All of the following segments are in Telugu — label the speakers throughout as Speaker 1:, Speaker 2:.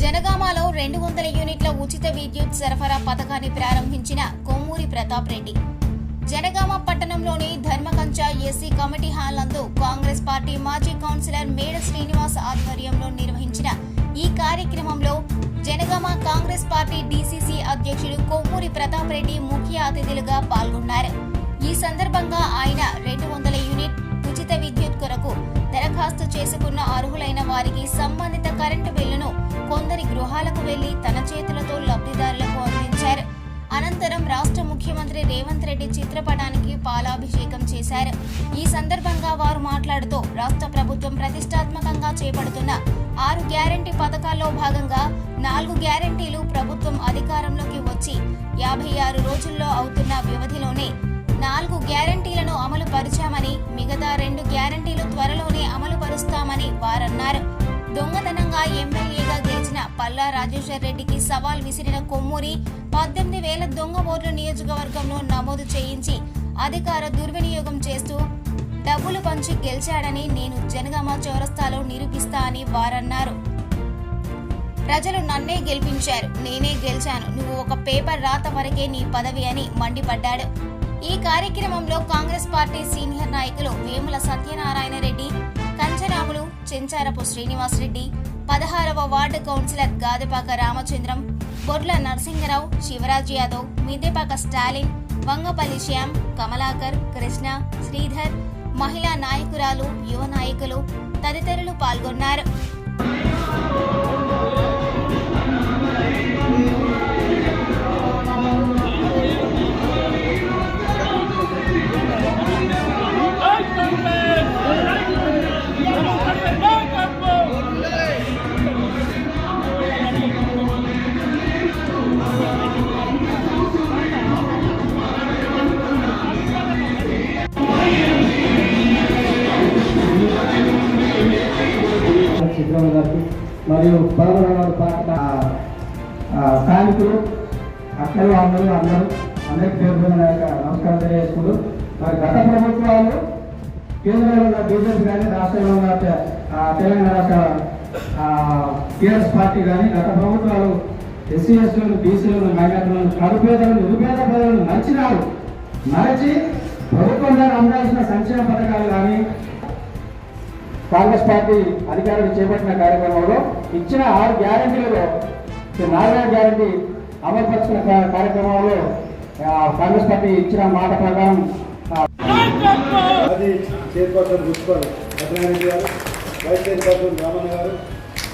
Speaker 1: జనగామలో 200 యూనిట్ల ఉచిత విద్యుత్ సరఫరా పథకాన్ని ప్రారంభించిన కొమ్మూరి ప్రతాప్ రెడ్డి. జనగామ పట్టణంలోని ధర్మకంచ ఎస్సీ కమిటీ హాల్ నందు కాంగ్రెస్ పార్టీ మాజీ కౌన్సిలర్ మేడ శ్రీనివాస్ ఆధ్వర్యంలో నిర్వహించిన ఈ కార్యక్రమంలో జనగామ కాంగ్రెస్ పార్టీ డీసీసీ అధ్యక్షుడు కొమ్మూరి ప్రతాప్ రెడ్డి ముఖ్య అతిథులుగా పాల్గొన్నారు. ఈ సందర్భంగా ఆయన 200 యూనిట్ ఉచిత విద్యుత్ కొరకు దరఖాస్తు చేసుకున్న అర్హులైన వారికి సంబంధిత కరెంటు బిల్లును కొందరి గృహాలకు వెళ్లి తన చేతులతో లబ్ధిదారులకు అందించారు. అనంతరం రాష్ట్ర ముఖ్యమంత్రి రేవంత్ రెడ్డి చిత్రపటానికి పాలాభిషేకం చేశారు. ఈ సందర్భంగా వారు మాట్లాడుతూ రాష్ట్ర ప్రభుత్వం ప్రతిష్టాత్మకంగా చేపడుతున్న 6 గ్యారంటీ పథకాల్లో భాగంగా 4 గ్యారంటీలు ప్రభుత్వం అధికారంలోకి వచ్చి 56 రోజుల్లో అవుతున్న వ్యవధిలోనే 4 గ్యారంటీలను అమలు పరిచామని, మిగతా 2 గ్యారంటీలు త్వరలోనే అమలు పరుస్తామని వారన్నారు. దొంగతనంగా ఎమ్మెల్యేగా గెలిచిన పల్లా రాజేశ్వర్ రెడ్డికి సవాల్ విసిరిన కొమ్మూరి 18,000 దొంగ ఓట్లు నియోజకవర్గంలో నమోదు చేయించి అధికార దుర్వినియోగం చేస్తూ డబ్బులు పంచి గెలిచాడని నేను జనగామ చౌరస్తాలో నిరూపిస్తా అని వారన్నారు. ప్రజలు నన్నే గెలిపించారు, నేనే గెలిచాను, నువ్వు ఒక పేపర్ రాత వరకే నీ పదవి అని మండిపడ్డాడు. ఈ కార్యక్రమంలో కాంగ్రెస్ పార్టీ సీనియర్ నాయకులు వేముల సత్యనారాయణ రెడ్డి, కంచరాములు, చెంచారపు శ్రీనివాస్ రెడ్డి, 16వ వార్డు కౌన్సిలర్ గాదెపాక రామచంద్రం, బొడ్ల నరసింగరావు, శివరాజ్ యాదవ్, మిద్దెపాక స్టాలిన్, వంగపల్లి శ్యామ్, కమలాకర్, కృష్ణ, శ్రీధర్, మహిళా నాయకురాలు, యువ నాయకులు తదితరులు పాల్గొన్నారు.
Speaker 2: మరియు 11వ పార్టీ స్థానికులు అక్కలు అందరికీ పేరు నమస్కారం తెలియజేసుకుంటూ, మరి గత ప్రభుత్వాలు కేంద్రంలో ఉన్న బీజేపీ కానీ రాష్ట్రంలో ఉన్న తెలంగాణ రాష్ట్ర టీఆర్ఎస్ పార్టీ కానీ గత ప్రభుత్వాలు ఎస్సీ ఎస్టీలను, బీసీలను, మైనార్టీలను, కడుపేదలను, నిరుపేద ప్రజలను మరచి ప్రభుత్వం ద్వారా అందాల్సిన సంక్షేమ పథకాలు కానీ కాంగ్రెస్ పార్టీ అధికారులు చేపట్టిన కార్యక్రమంలో ఇచ్చిన 6 గ్యారంటీలలో 4వ గ్యారంటీ అమలుపరిచిన కార్యక్రమంలో కాంగ్రెస్ పార్టీ ఇచ్చిన మాట ప్రకారం
Speaker 3: చైర్పర్సన్ మున్సిపల్ సత్యనారాయణ గారు, వైస్ చైర్పర్సన్ రామన్న గారు,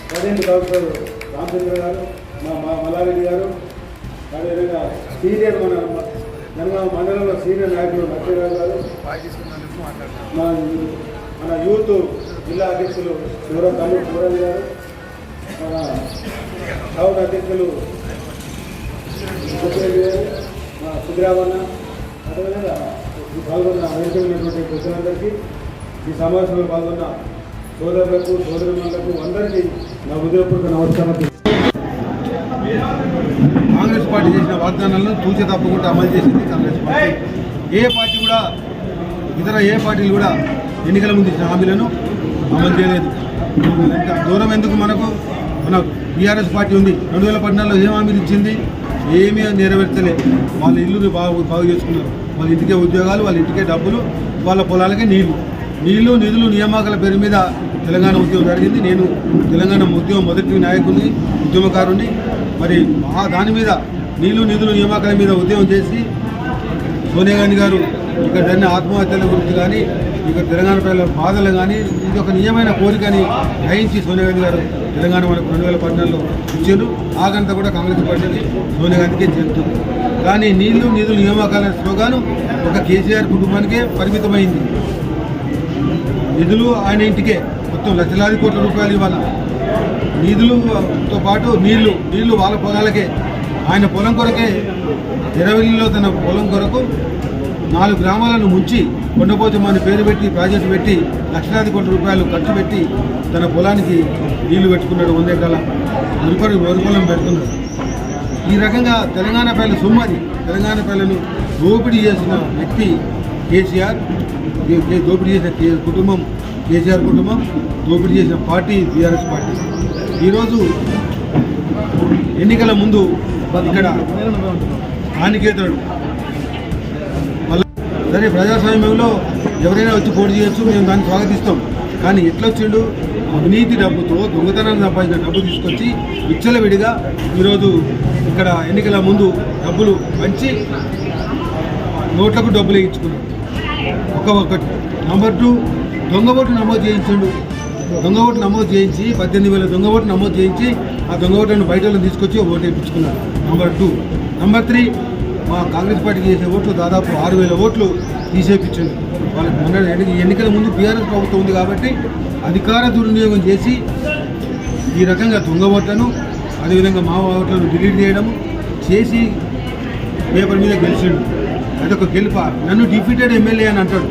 Speaker 3: ప్రెసిడెంట్ కౌన్సిలర్ రామచంద్ర గారు, మల్లారెడ్డి గారు, అదేవిధంగా సీనియర్ జనగామ మండలంలో సీనియర్ నాయకులు నరసింహరావు గారు, మన యూత్ జిల్లా అధ్యక్షులు శివరాజ్ గారు, మన టౌన్ అధ్యక్షులు మన సుగ్రామన్న, అదేవిధంగా పాల్గొన్న వేదికమైనటువంటి ప్రజలందరికీ, ఈ సమావేశంలో పాల్గొన్న సోదరులకు, సోదరులకు అందరికీ నా హృదయపూర్వక నమస్కారం. కాంగ్రెస్ పార్టీ చేసిన వాగ్దానాలను తూచే తప్పకుండా అమలు చేసింది కాంగ్రెస్ పార్టీ. ఏ పార్టీలు కూడా ఎన్నికల ముందు ఇచ్చిన హామీలను అమలు చేయలేదు. దూరం ఎందుకు, మన బీఆర్ఎస్ పార్టీ ఉంది. 2014లో ఏం హామీలు ఇచ్చింది, ఏమీ నెరవేర్చలే. వాళ్ళ ఇల్లు బాగు చేసుకున్నారు, వాళ్ళ ఇంటికే ఉద్యోగాలు, వాళ్ళ ఇంటికే డబ్బులు, వాళ్ళ పొలాలకే నీళ్లు నిధులు నియామకాల పేరు మీద తెలంగాణ ఉద్యమం జరిగింది. నేను తెలంగాణ ఉద్యమం మొదటి నాయకుడిని, ఉద్యమకారుని. మరి దాని మీద నీళ్లు నిధులు నియామకాల మీద ఉద్యమం చేసి సోనియా గాంధీ గారు ఇక్కడ జరిగిన ఆత్మహత్యల గురించి కానీ, ఇక్కడ తెలంగాణ ప్రజల బాధలు కానీ, ఇది ఒక నిజమైన కోరికని గ్రహించి సోనియా గాంధీ గారు తెలంగాణ మనకు 2014లో ఇచ్చారు. ఆగంతా కూడా కాంగ్రెస్ పార్టీకి సోనియా గాంధీకే చెప్తుంది. కానీ నీళ్లు నిధులు నియామకాల స్లోగాను ఒక కేసీఆర్ కుటుంబానికే పరిమితమైంది. నిధులు ఆయన ఇంటికే మొత్తం లక్షలాది కోట్ల రూపాయలు ఇవ్వాలి. నిధులతో పాటు నీళ్లు వాళ్ళ పొలాలకే. ఆయన పొలం కొరకే ఎరవెల్లిలో తన పొలం కొరకు 4 గ్రామాలను ముంచి కొండపోచమ్మ పేరు పెట్టి ప్రాజెక్టు పెట్టి లక్షలాది కోట్ల రూపాయలు ఖర్చు పెట్టి తన పొలానికి నీళ్లు పెట్టుకున్నాడు. 100 ఎకరాల వరి పెడుతున్నాడు. ఈ రకంగా తెలంగాణ ప్రజల సొమ్మది, తెలంగాణ ప్రజలను దోపిడీ చేసిన వ్యక్తి కేసీఆర్. దోపిడీ చేసిన కుటుంబం కేసీఆర్ కుటుంబం, దోపిడీ చేసిన పార్టీ బీఆర్ఎస్ పార్టీ. ఈరోజు ఎన్నికల ముందు ఇక్కడ హానికేతాడు. మళ్ళీ సరే ప్రజాస్వామ్యంలో ఎవరైనా వచ్చి పోటీ చేయొచ్చు, మేము దాన్ని స్వాగతిస్తాం. కానీ ఎట్లా వచ్చిండు? అవినీతి డబ్బుతో దొంగతనాన్ని సంపాదించిన డబ్బు తీసుకొచ్చి విచ్చలవిడిగా ఈరోజు ఇక్కడ ఎన్నికల ముందు డబ్బులు పంచి నోట్లకు డబ్బులు వేయించుకున్నాడు. ఒకటి. నంబర్ 2, దొంగ ఓటు నమోదు చేయించాడు. దొంగ ఓటు నమోదు చేయించి 18,000 దొంగ ఓటు నమోదు చేయించి ఆ దొంగ ఓట్లను బయట తీసుకొచ్చి ఓటు వేయించుకున్నారు. నంబర్ 2. నంబర్ 3, మా కాంగ్రెస్ పార్టీకి చేసే ఓట్లు దాదాపు 6,000 ఓట్లు తీసేపించింది. వాళ్ళకి మొన్న ఎన్నికల ముందు టీఆర్ఎస్ ప్రభుత్వం ఉంది కాబట్టి అధికార దుర్వినియోగం చేసి ఈ రకంగా దొంగ ఓట్లను అదేవిధంగా మా ఓట్లను డిలీట్ చేయడము చేసి పేపర్ మీద గెలిచిండు. అదొక గెలుప. నన్ను డిఫీటెడ్ ఎమ్మెల్యే అని అంటాడు.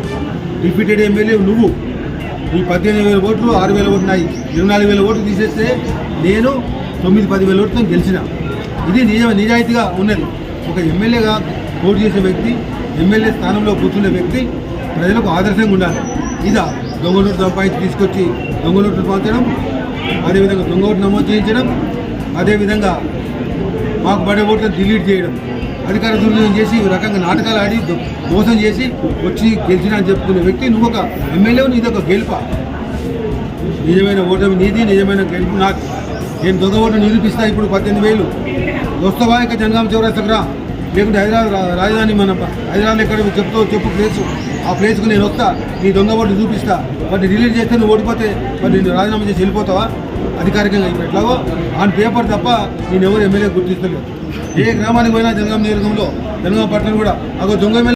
Speaker 3: డిఫీటెడ్ ఎమ్మెల్యే నువ్వు. ఈ 18,000 ఓట్లు 6,000 ఓట్లు ఉన్నాయి. 24,000 ఓట్లు తీసేస్తే నేను 9-10,000 ఓట్లతో గెలిచిన. ఇది నిజాయితీగా ఉన్నది. ఒక ఎమ్మెల్యేగా పోటీ చేసే వ్యక్తి, ఎమ్మెల్యే స్థానంలో కూర్చునే వ్యక్తి ప్రజలకు ఆదర్శంగా ఉండాలి. ఇదా దొంగ నోట్లు సంపాదించి తీసుకొచ్చి దొంగ నోట్లు పంచడం, అదేవిధంగా దొంగ ఓట్లు నమోదు చేయించడం, అదేవిధంగా మాకు పడే ఓట్లను డిలీట్ చేయడం, అధికార దుర్వినియోగం చేసి ఈ రకంగా నాటకాలు ఆడి మోసం చేసి వచ్చి గెలిచిన అని చెప్పుకునే వ్యక్తి నువ్వు ఒక ఎమ్మెల్యే. నీది ఒక గెలుప. నిజమైన ఓటమి నీది, నిజమైన గెలుపు నాకు. నేను దొంగ ఓటు నిరూపిస్తా. ఇప్పుడు 18,000 వస్తావా? ఇక జనగామ చౌరస్తాకు రా, లేకుంటే హైదరాబాద్ రాజధాని మన హైదరాబాద్ ఎక్కడ చెప్పు ప్లేసు, ఆ ప్లేస్కు నేను వస్తా, నీ దొంగ ఓటు చూపిస్తా. వాటిని డిలీట్ చేస్తే నువ్వు ఓడిపోతే మరి నేను రాజీనామా చేసి వెళ్ళిపోతావా? అధికారికంగా ఇప్పుడు ఎట్లాగో ఆన్ పేపర్ తప్ప నేను ఎవరు ఎమ్మెల్యే గుర్తిస్తలేదు. ఏ గ్రామానికి పోయినా జనగామ నియోజకవర్గంలో, జనగామ పట్టణం కూడా అగో దొంగ ఎమ్మెల్యే